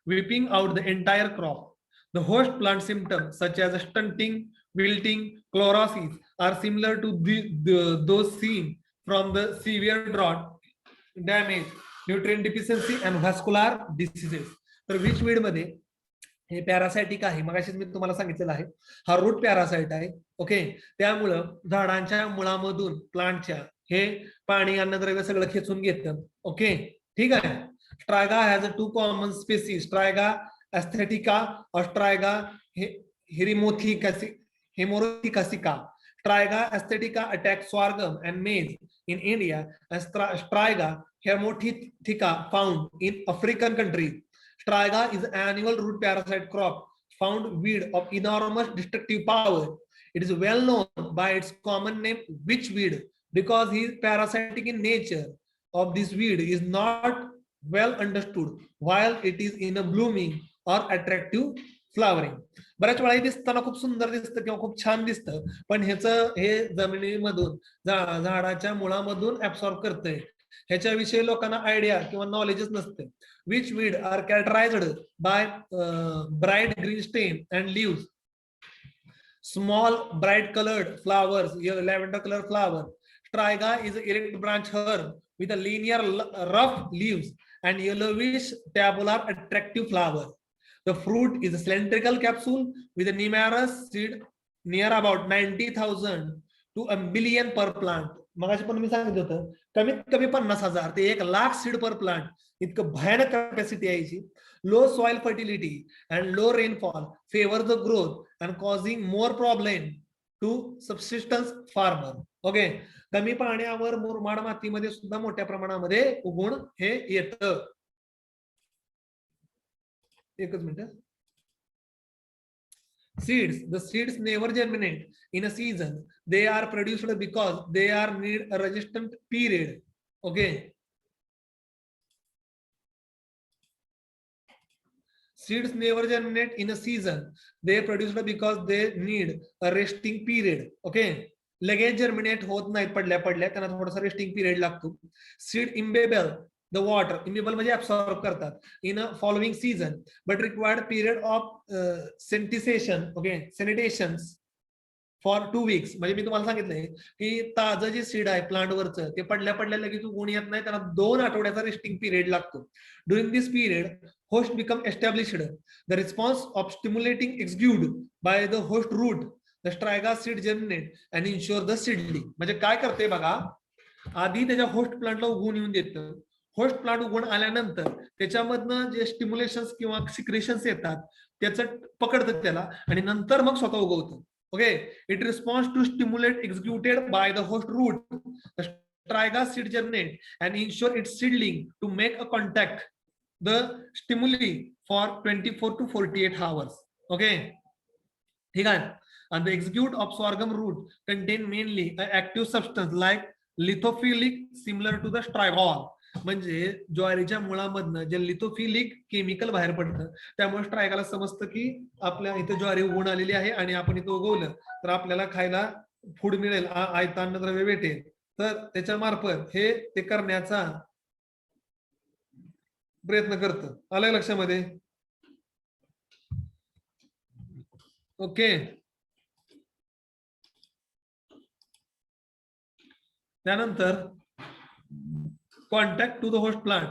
wiping out the entire crop. The host plant symptoms such as stunting, wilting, chlorosis are similar to those seen from the severe drought, damage, nutrient deficiency, and vascular diseases. तर which weed मध्ये हे पॅरासाइटिक आहे, मगाशीच मी तुम्हाला सांगितलेलं आहे, हा route parasite आहे. ओके, त्यामुळं झाडांच्या मुळामधून प्लांटच्या हे पाणी, अन्नद्रव्य सगळं खेचून घेतं. ओके, ठीक आहे. स्ट्रायगा हॅज 2 कॉमन स्पेसीज, स्ट्रायगा एस्थेटिका और स्ट्रायगा हेमोरोथिकासिका. Straiga aesthetica attacks sorghum and maize in India, and Straiga hermaphroditica found in African countries. Straiga is an annual root parasite crop found weed of enormous destructive power. It is well known by its common name witchweed because its parasitic in nature of this weed is not well understood while it is in a blooming or attractive flowering. बऱ्याच वेळा दिसताना खूप सुंदर दिसतं किंवा खूप छान दिसतं, पण ह्याचं हे जमिनीमधून झाडाच्या मुळामधून ऍब्सॉर्ब करतंय, ह्याच्याविषयी लोकांना आयडिया किंवा नॉलेजच नसते. Which weed are characterized by bright green stem and leaves, small bright coloured flowers, lavender colour flower. Straiga is an erect branch herb with a linear rough leaves and yellowish tabular attractive flower. The fruit is a cylindrical capsule with a numerous seed near about 90,000 to a million per plant. मगाशी पण मी सांगितलं होतं कमीत कमी 50,000 ते 1,00,000 seed per plant, इतकं भयानक capacity आहे याची. Low soil fertility and low rainfall favour the growth and causing more problem to subsistence farmer. Okay, कमी पाण्यावर मुरमाड मातीमध्ये सुद्धा मोठ्या प्रमाणामध्ये उगवून हे येतं. एकच minute. Seeds, the seeds never germinate in a season. They are produced because they are need a resistant period. Okay, seeds never germinate in a season. They are produced because they need a resting period. Okay, लगेच germinate होत नाही, पडल्या त्यांना थोडासा resting period लागतो. Seed imbibe the water, imbibe म्हणजे absorb करतात in a following season but required period of sensitisation. Okay, sanitation for 2 weeks. म्हणजे मी तुम्हाला सांगितलंय की ताजं जे सीड आहे प्लांटवरचं ते पडल्या लगेच उगवून येत नाही, त्यांना 2 आठवड्याचा रेस्टिंग पिरियड लागतो. During this period host become established. The response of stimulating execute by the host root the Straiga seed germinate and ensure the seedling. म्हणजे काय करते बघा, आधी त्याच्या होस्ट प्लांटला उगवून येऊन देतं. होस्ट प्लांट उगवून आल्यानंतर त्याच्यामधनं जे स्टिम्युलेशन्स किंवा सिक्रेशन्स येतात त्याचं पकडतं त्याला आणि नंतर मग स्वतः उगवतं. Okay, it response to stimulate executed by the host root. The Straiga seed germinate and ensure its seedling to make a contact the stimuli for 24 to 48 hours. Okay, ठीक आहे. And the exude of sorghum root contain mainly an active substance like lithophilic similar to the strigol. म्हणजे ज्वारीच्या मुळामधनं जे लिथोफिलिक chemical बाहेर पडतं, त्यामुळे स्ट्रायगाला समजतं की आपल्या इथे ज्वारी उगवून आलेली आहे आणि आपण इथं उगवलं तर आपल्याला खायला फूड मिळेल, आयतं अन्नद्रव्य भेटेल. तर त्याच्या मार्फत हे ते करण्याचा प्रयत्न करतं. आलंय लक्षामध्ये? ओके. त्यानंतर contact to the host plant.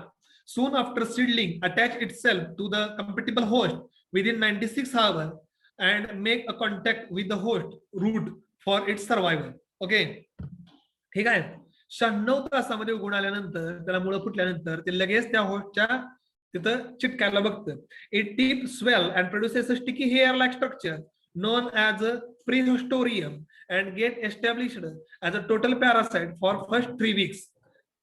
Soon after seedling attach itself to the compatible host within 96 hours and make a contact with the host root for its survival. Okay. ठीक आहे. 96 तासामध्ये उगवून आल्यानंतर त्याला मुळं फुटल्यानंतर ते लगेच त्या होस्टच्या तिथं चिटकायला बघतं. It tip swell and produces a sticky hair-like structure known as a prehistoриum and get established as a total parasite for first 3 weeks.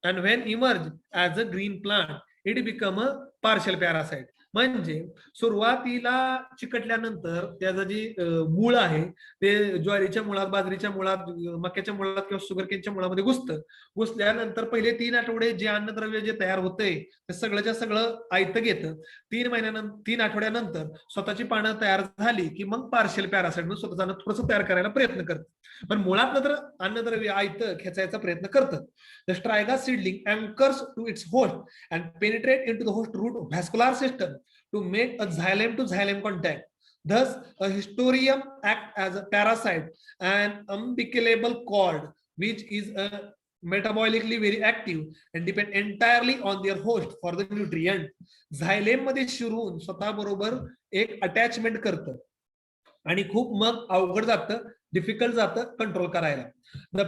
And when emerge as a green plant, it become a partial parasite. म्हणजे सुरुवातीला चिकटल्यानंतर त्याचं जे मूळ आहे ते ज्वारीच्या मुळात, बाजरीच्या मुळात, मक्याच्या मुळात किंवा शुगरकेनच्या मुळामध्ये घुसल्यानंतर पहिले 3 आठवडे जे अन्नद्रव्य जे तयार होते ते सगळंच्या सगळं आयतं घेतं. 3 आठवड्यानंतर स्वतःची पानं तयार झाली की मग पार्शियल पॅरासाइट म्हणून स्वतःचं थोडंसं तयार करायला प्रयत्न करतं. पण मुळात नंतर अन्नद्रव्य आयतं खेचायचा प्रयत्न करतं. The Striga seedling anchors to its host and penetrate into the host root vascular system to make a xylem to xylem contact. Thus, a Historium acts as a parasite, an umbilicable cord, which is metabolically very active and depend entirely on their host for the nutrient. Xylem मध्ये शिरून स्वतः बरोबर एक attachment करतं आणि खूप मग अवघड जातं, डिफिकल्ट जातं कंट्रोल करायला. The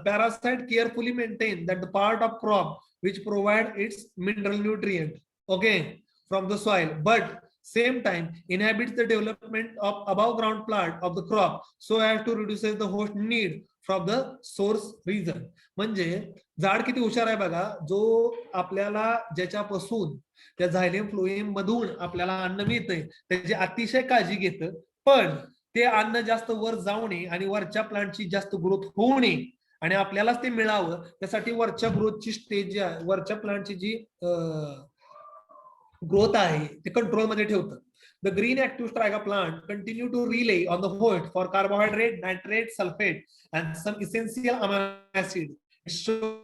parasite carefully maintain that the part of crop which provide its mineral nutrient, okay, from the soil, but same time inhibits the development of above ground plant of the crop so as to reduce the host need from the source region. म्हणजे झाड किती हुशार आहे बघा, जो आपल्याला ज्याच्यापासून त्या झायलेम फ्लोएम मधून आपल्याला अन्न मिळतंय त्याची अतिशय काळजी घेतं, पण ते अन्न जास्त वर जाऊ नये आणि वरच्या प्लांटची जास्त ग्रोथ होऊ नये आणि आपल्यालाच ते मिळावं त्यासाठी वरच्या ग्रोथची स्टेज, वरच्या प्लांटची जी ग्रोथ आहे ते कंट्रोल मध्ये ठेवतं. The green active Striga plant continue to rely on the host for carbohydrate, nitrate, sulfate, and some essential amino acid. It shows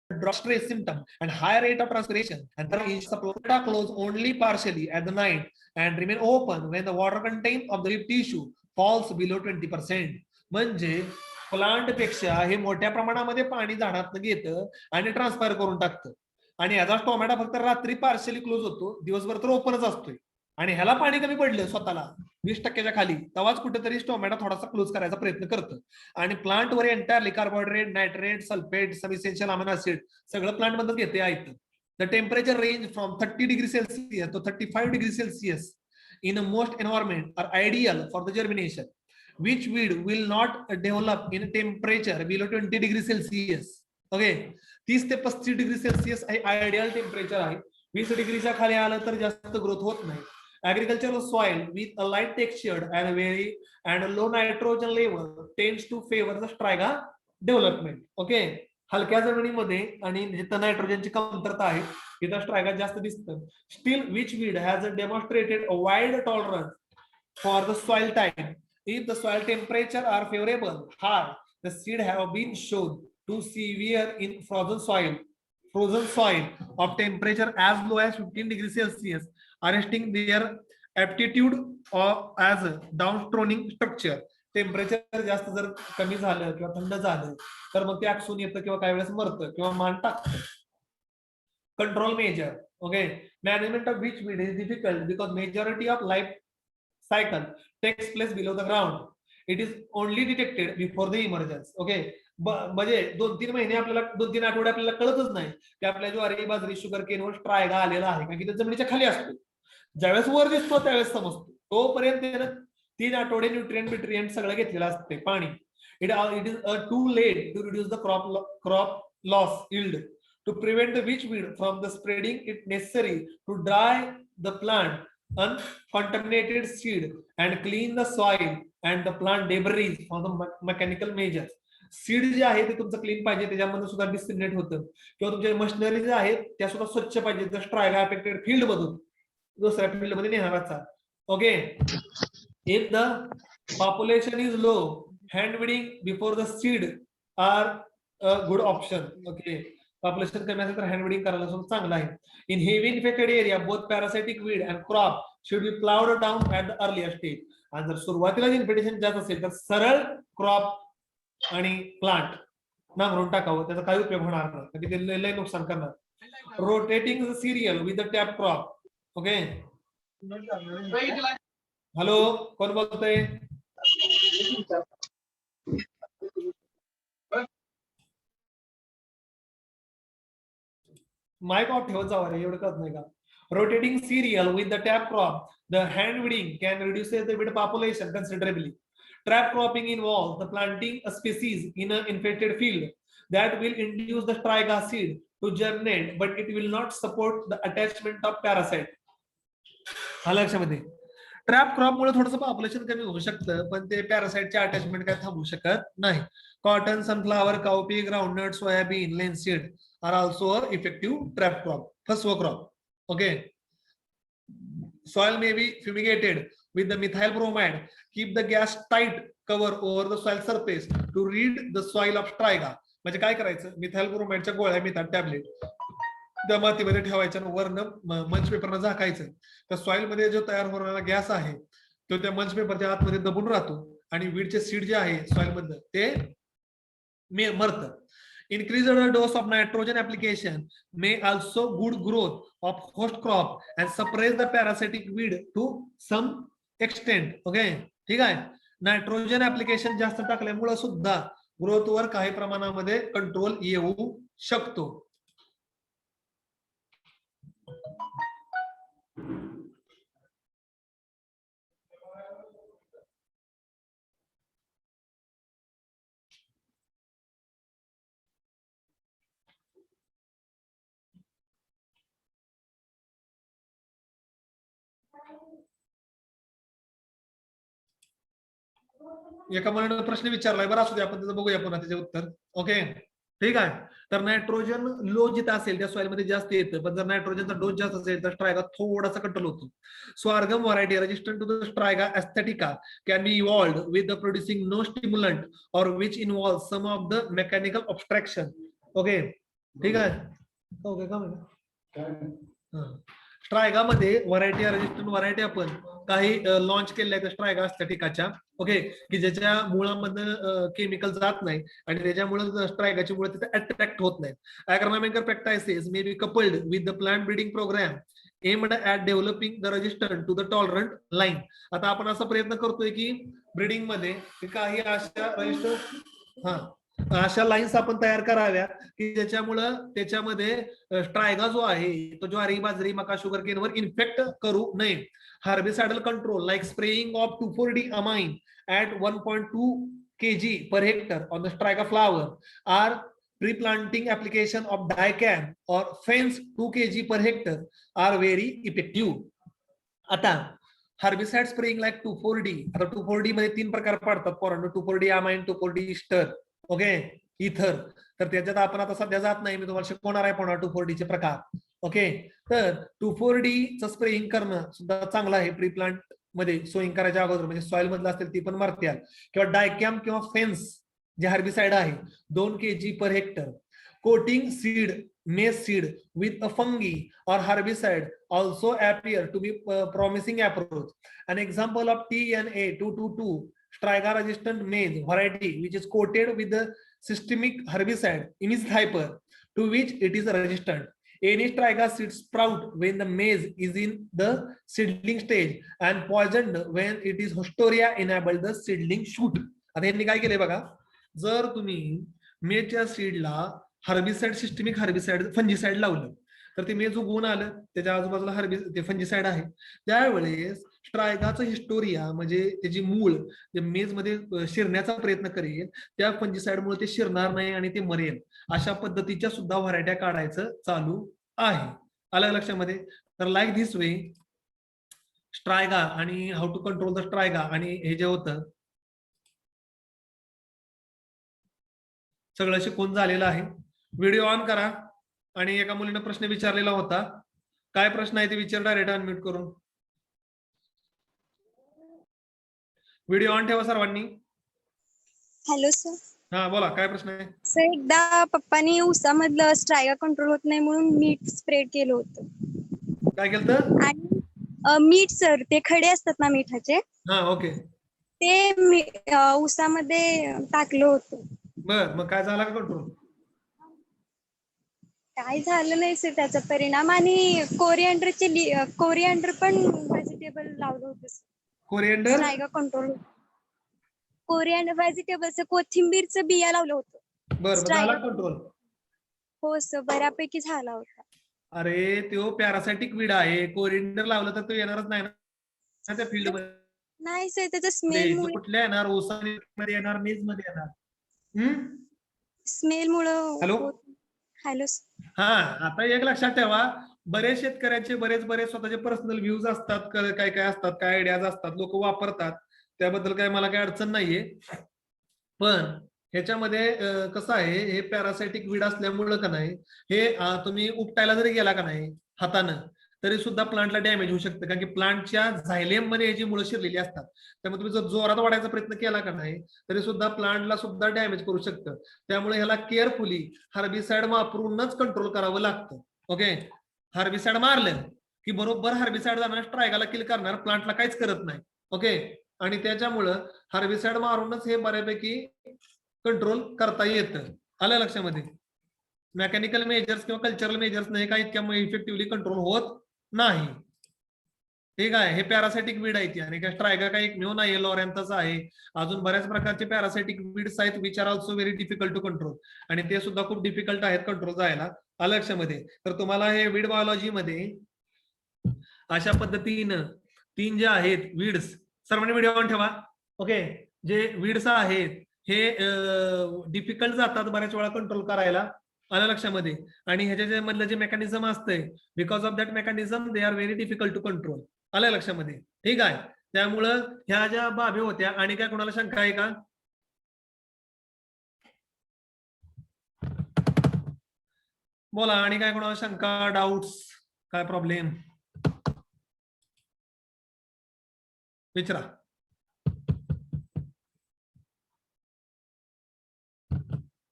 drop stress symptom and high rate of transpiration, and the placenta close only partially at the night and remain open when the water content of the leaf tissue falls below 20%. म्हणजे plant पेक्षा हे मोठ्या प्रमाणामध्ये पाणी झाडात घेतं आणि transfer करून टाकतं आणि याचा टोमॅटो फक्त रात्री पार्शियली क्लोज होतो, दिवसभर तर ओपनच असतोय. आणि ह्याला पाणी कमी पडलं स्वतःला 20% खाली तेव्हाच कुठेतरी टोमॅटो थोडासा क्लोज करायचा प्रयत्न करतं. आणि प्लांट वर एंटायरली कार्बोहायड्रेट, नायट्रेट, सल्फेट, सब इसेन्शियल अमिनो ऍसिड सगळं प्लांट मधून घेते आहेत. The temperature range from 30 degree Celsius to 35 degree Celsius in most environment are ideal for the germination, which weed will not develop in temperature below 20 degree Celsius. Okay, 30 ते 35 degree Celsius हे ideal temperature आहे. 20 डिग्रीच्या खाली आलं तर जास्त growth होत नाही. Agricultural soil with a light textured and low nitrogen level tends to favor the Striga development. Okay, हलक्या जमिनीमध्ये आणि जिथं नायट्रोजनची कमतरता आहे तिथं स्ट्रायगा जास्त दिसतं. Still, which weed has demonstrated a wide tolerance for the soil type. If the soil temperature are favorable, hard, the seed have been shown to severe in frozen soil of temperature as low as 15 degrees Celsius, arresting their aptitude as a downstrowing structure. Temperature जास्त जर कमी झालं किंवा थंड झालं तर मग ते आकसून येतं किंवा काही वेळेस मरतं किंवा मान टाकतं. Control measure, okay, management of which weed is difficult because majority of life cycle takes place below the ground. It is only detected before the emergence. Okay, म्हणजे 2-3 महिने आपल्याला 2-3 आठवडे आपल्याला कळतच नाही की आपल्या ज्वारी, बाजरी, शुगर केन वर स्ट्रायगा आलेला आहे कारण की ते जमिनीच्या खाली असतो. ज्यावेळेस वर दिसतो त्यावेळेस समजतो. तोपर्यंत त्यानं 3 आठवडे न्यूट्रिएंट सगळं घेतलेलं असते पाणी. It is too late to reduce the crop loss yield. To prevent the witch weed from the spreading, it necessary to dry the plant uncontaminated seed and clean the soil and the plant debris for the mechanical measures. Seed जे आहे ते तुमचं clean पाहिजे, त्याच्यामध्ये सुद्धा discriminate होतं किंवा तुमच्या मशिनरी जे आहेत त्या सुद्धा स्वच्छ पाहिजे. जर स्ट्रायगा अफेक्टेड फील्ड मधून दुसऱ्या फील्ड मध्ये नेणाराचा Okay. If the population is low, hand weeding before the seed are a good option. Okay. Population कमी असेल तर hand weeding करायला सुद्धा चांगलं आहे. In heavy infected area, both parasitic weed and crop should be plowed down at the earlier stage. आणि जर सुरुवातीला इन्फेक्शन जास्त असेल तर सरळ क्रॉप आणि प्लांट नांगरून टाकावं, त्याचा काही उपयोग होणार नाही, ते लय नुकसान करणार. Rotating serial with the tap crop. Okay. Hello, कोण बोलतोय? माईक ऑफ ठेवत जावा रे, एवढं कळत नाही का? Rotating serial with the tap crop, the hand weeding can reduce the weed population considerably. Trap cropping involves the planting a species in an infected field that will induce the striga seed to germinate, but it will not support the attachment of parasite. हा लक्षामध्ये. Trap crop मुळे थोडंसं population कमी होऊ शकतं, पण ते पॅरासाइटचे attachment काय थांबवू शकत नाही. Cotton, sunflower, cowpea, groundnut, soybean, linseed are also effective trap crop, फसव crop. Okay. Soil may be fumigated with the methyl bromide. Keep the gas tight cover over the soil surface to rid the soil of striga. म्हणजे काय करायचं? Methyl ब्रोमाइडच्या गोळ्या मिळतात, tablet त्या मातीमध्ये ठेवायच्या, वरनं मंच पेपरनं झाकायचं. त्या सॉइल मध्ये जो तयार होणारा गॅस आहे तो त्या मंच पेपरच्या आतमध्ये दबून राहतो आणि वीडचे सीड जे आहे सॉइल मधलं ते मरतं. Increased dose of nitrogen application may also good growth of host crop and suppress the parasitic weed to some extent. Okay, ठीक आहे. नायट्रोजन ऍप्लिकेशन जास्त टाकल्यामुळे सुद्धा ग्रोथ वर काही प्रमाणामध्ये कंट्रोल येऊ शकतो. एका मुलाने प्रश्न विचारलाय, बरं असू दे, आपण त्याचं बघूया पुन्हा त्याचे उत्तर. ओके, ठीक आहे. तर नायट्रोजन लो जिथं असेल त्या सॉइल मध्ये जास्त येतं, पण जर नायट्रोजनचा डोस जास्त असेल तर स्ट्रायगा थोडासा कंट्रोल होतो. Sorghum variety resistant to the striga asiatica can be evolved with the producing no stimulant or which involve some of the mechanical obstruction. Okay, ठीक आहे. ओके, का म्हणजे स्ट्रायगा मध्ये व्हरायटी रेजिस्टंट व्हरायटी आपण काही लॉन्च केलेल्या आहेत स्ट्रायगा एस्थेटिकाच्या. ओके, की ज्याच्या मुळामधनं केमिकल जात नाही आणि त्याच्यामुळे स्ट्रायगाची मुळे तिथे अट्रॅक्ट होत नाही. Agronomical practices may be coupled with the plant breeding programme aimed at developing the resistant to the tolerant line. आता आपण असा प्रयत्न करतोय की ब्रीडिंग मध्ये काही अशा अशा लाईन्स आपण तयार कराव्या की ज्याच्यामुळं त्याच्यामध्ये स्ट्रायगा जो आहे तो ज्वारी, बाजरी, मका, शुगर केन वर इन्फेक्ट करू नये. Herbicidal control like spraying of 2,4-D-amine at 1.2 kg per hectare on the striga flower or pre-planting application of dicam or fence 2 kg per hectare are very effective. आता herbicide spraying like 2,4-D, आता 2,4-D मध्ये 3 प्रकार पडतात पोरांनो, 2,4-D-amine, 2,4-D Easter, okay, इथर. तर त्याच्यात आपण आता सध्या जात नाही, मी तुम्हाला शिकवणार आहे पुन्हा 2,4-D चे प्रकार. ओके, तर 2,4-D चं स्प्रेइंग करणं सुद्धा चांगलं आहे. प्री प्लांट मध्ये सोईंग करायच्या अगोदर, म्हणजे सॉइल मधलं असतील ती पण मारत्याल, किंवा डायकॅम किंवा फेन्स जे हर्बिसाइड आहे 2 kg per hectare. Coating seed maize seed with a fungi or herbicide also appear to be promising approach. An example of TNA 222 striga resistant maize variety which is coated with the systemic herbicide imidacloprid to which it is resistant. Any striga seed sprout when the maize is in the seedling stage and poisoned when it is Hostoria enabled the seedling shoot. आता यांनी काय केलंय बघा, जर तुम्ही मेजच्या सीडला herbicide, systemic herbicide, fungicide लावलं तर ते मेज उगवून आलं, त्याच्या आजूबाजूला ते फंजिसाइड आहे, त्यावेळेस स्ट्रायगाचं हिस्टोरिया म्हणजे त्याची मूळ जे मेज मध्ये शिरण्याचा प्रयत्न करेल, त्या फंजिसाइड मुळे ते शिरणार नाही आणि ते मरेल. अशा पद्धतीच्या सुद्धा व्हरायट्या काढायचं चालू आहे. आलं लक्षामध्ये? तर लाईक दिस वे स्ट्रायगा आणि हाऊ टू कंट्रोल द स्ट्रायगा आणि हे जे होतं सगळं शिकून झालेलं आहे. व्हिडिओ ऑन करा. आणि एका मुलीने प्रश्न विचारलेला होता, काय प्रश्न आहे ते विचार, डायरेक्ट अनम्यूट करून. व्हिडिओ ऑन ठेवा सर्वांनी. Hello sir. हा बोला, काय प्रश्न आहे? सर एकदा पप्पानी उसामधलं स्ट्रायगा कंट्रोल होत नाही म्हणून मीठ स्प्रेड केलं होतं. काय केलं? आणि मीठ सर, ते खडे असतात ना मिठाचे, हा ओके. ते उसामध्ये टाकलं होतं. बर, मग काय झाला का कंट्रोल? काय झालं नाही सर त्याचा परिणाम. आणि कोरिअँडर पण व्हेजिटेबल लावलं होतं सर. कोरिएंडर? स्ट्रायगा कंट्रोल. कोरिअँडर व्हेजिटेबलचं, कोथिंबीरचं बिया लावलं होतं. बर, मग झाला कंट्रोल? हो सर, बऱ्यापैकी झाला होता. अरे तो पॅरासायटिक वीड आहे. कोरिएंडर लावलं तर तो येणारच नाही ना त्या फील्ड मध्ये. नाही सर, त्याचा स्मेल तो मुळे. कुठल्या येणार? मध्ये येणार, मेज मध्ये येणार. स्मेल मुळे. हॅलो. हॅलो. हा, आता एक लक्षात ठेवा, बरेच शेतकऱ्यांचे बरेच स्वतःचे पर्सनल व्ह्यूज असतात, काय काय असतात, काय आयडियाज असतात, लोक वापरतात, त्याबद्दल काय मला काय अडचण नाहीये. पण ह्याच्यामध्ये कसं आहे, हे पॅरासायटिक वीड असल्यामुळं का नाही, हे तुम्ही उपटायला जरी गेला का नाही हातानं, तरी सुद्धा प्लांटला डॅमेज होऊ शकतं, कारण की प्लांटच्या झायलेम मध्ये याची मुळं शिरलेली असतात. त्यामुळे तुम्ही जर जोरात वाढायचा प्रयत्न केला का नाही, तरी सुद्धा प्लांटला सुद्धा डॅमेज करू शकतं. त्यामुळे ह्याला केअरफुली हार्बिसाइड वापरूनच कंट्रोल करावं लागतं. ओके, हार्बिसाइड मारलं की बरोबर हार्बिसाइड जाणार, स्ट्रायगाला किल करणार, प्लांटला काहीच करत नाही. ओके, आणि त्याच्यामुळं हार्बिसाइड मारूनच हे बऱ्यापैकी कंट्रोल करता येतं. आलं लक्षामध्ये? मेकॅनिकल मेजर्स किंवा कल्चरल मेजर्स नाही काही इतक्या इफेक्टिव्हली कंट्रोल होत नाही. ठीक आहे, हे पॅरासायटिक वीड आहे. आणि काय स्ट्रायगा काही एकमेव नाही, लॉरेन्थस आहे, अजून बऱ्याच प्रकारचे पॅरासायटिक वीड्स आहेत which are also very difficult to control, आणि ते सुद्धा खूप डिफिकल्ट आहेत कंट्रोल जायला. आलं लक्षामध्ये? तर तुम्हाला हे वीड बायोलॉजी मध्ये अशा पद्धतीनं 3 जे आहेत वीड्स, सर्वांनी व्हिडिओ ऑन ठेवा. ओके, जे वीड्स आहेत हे डिफिकल्ट जातात बऱ्याच वेळा कंट्रोल करायला. आलं लक्षामध्ये? आणि ह्याच्या मधलं जे मेकॅनिझम असतंय, because of that mechanism they are very difficult to control. आलं लक्षामध्ये? ठीक आहे, त्यामुळं ह्या ज्या बाबी होत्या. आणि काय कोणाला शंका आहे का? बोला, आणि काय कोणाला शंका, डाऊट्स, काय प्रॉब्लेम विचारा.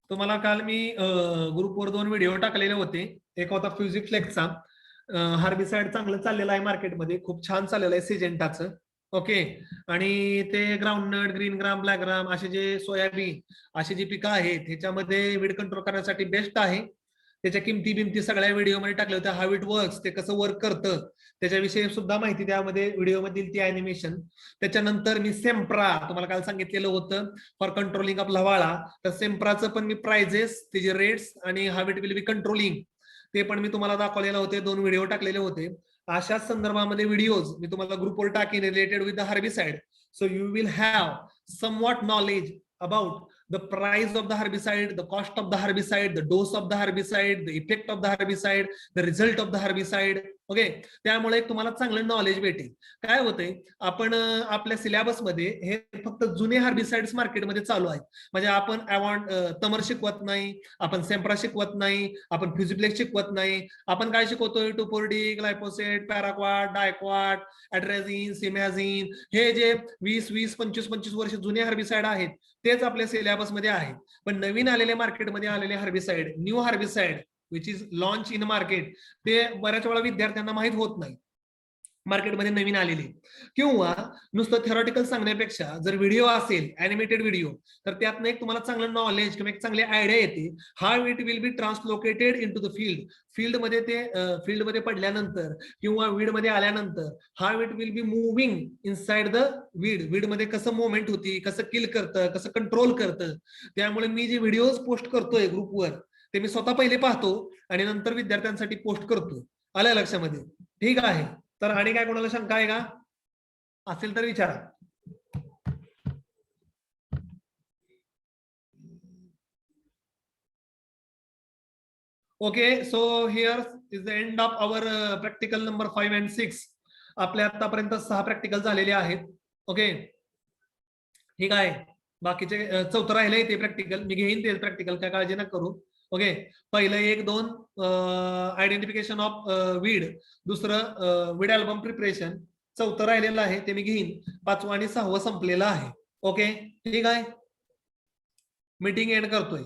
तुम्हाला काल मी ग्रुपवर 2 व्हिडिओ टाकलेले होते. एक होता फ्युजिफ्लेक्सचा, हार्बिसाइड चांगलं चाललेलं आहे मार्केटमध्ये, खूप छान चाललेलं आहे सिजेंटाचं. ओके, आणि ते ग्राउंडनट, ग्रीन ग्राम, ब्लॅक ग्राम असे जे सोयाबीन अशी जी पिकं आहेत ह्याच्यामध्ये वीड कंट्रोल करण्यासाठी बेस्ट आहे. त्याच्या किमती सगळ्या व्हिडिओमध्ये टाकल्या होत्या. हाऊ इट वर्क्स, ते कसं वर्क करतं त्याच्याविषयी सुद्धा माहिती त्यामध्ये व्हिडिओमध्ये ती अॅनिमेशन. त्याच्यानंतर मी सेम्प्रा तुम्हाला काल सांगितलेलं होतं फॉर कंट्रोलिंग ऑफ लवाळा, तर सेम्प्राचं पण मी प्राइजेस, त्याचे रेट्स आणि how it will B controlling ते पण मी तुम्हाला दाखवलेलं होते. 2 व्हिडिओ टाकलेले होते. अशाच संदर्भामध्ये व्हिडिओज मी तुम्हाला ग्रुपवर टाकेन related with the herbicide, so you will have somewhat knowledge about the price of the herbicide, the cost of the herbicide, the dose of the herbicide, the effect of the herbicide, the result of the herbicide. Okay, त्यामुळे तुम्हाला चांगलं knowledge भेटेल. काय होतंय, आपण आपल्या syllabus मध्ये हे फक्त जुने हार्बिसाइड्स मार्केटमध्ये चालू आहेत. म्हणजे आपण तमर शिकवत नाही, आपण सेम्प्रा शिकवत नाही, आपण फ्युजिफ्लेक्स शिकवत नाही. आपण काय शिकवतोय? टुपोर्डी, ग्लायफोसेट, पॅराक्वाट, डायक्वाट, ॲड्रेझिन, सिमॅझिन, हे जे 20-25 वर्ष जुने हार्बिसाइड आहेत तेच आपल्या सिलेबस मध्ये आहे. पण नवीन आलेले मार्केटमध्ये आलेले herbicide, new herbicide which is launch in market, ते बऱ्याच वेळा विद्यार्थ्यांना माहित होत नाही मार्केटमध्ये नवीन आलेली. किंवा नुसतं थेरॉटिकल सांगण्यापेक्षा जर व्हिडिओ असेल, ॲनिमेटेड व्हिडिओ, तर त्यातनं एक तुम्हाला चांगलं नॉलेज किंवा एक चांगली आयडिया येते. How it will be translocated into the field. फील्डमध्ये ते फील्डमध्ये पडल्यानंतर किंवा वीडमध्ये आल्यानंतर how it will be moving inside the weed, वीडमध्ये कसं मुवमेंट होती, कसं किल करतं, कसं कंट्रोल करतं. त्यामुळे मी जे व्हिडिओज पोस्ट करतोय ग्रुपवर ते मी स्वतः पहिले पाहतो आणि नंतर विद्यार्थ्यांसाठी पोस्ट करतो. आलं लक्षामध्ये? ठीक आहे, तर आणि काय कोणाला शंका आहे का? असेल तर विचारा. Okay, so here is the end of our practical number 5 and 6. आपल्या आतापर्यंत 6 प्रॅक्टिकल झालेले आहेत. ओके, ठीक आहे. बाकीचे 4थं राहिले ते प्रॅक्टिकल मी घेईन, ते प्रॅक्टिकल काय काळजी नका करू. ओके, पहिलं 1-2 आयडेंटिफिकेशन ऑफ वीड, दुसरं वीड अल्बम प्रिपरेशन, चौथं राहिलेलं आहे ते मी घेईन. 5वं आणि 6वं संपलेलं आहे. ओके ठीक आहे. मीटिंग एंड करतोय.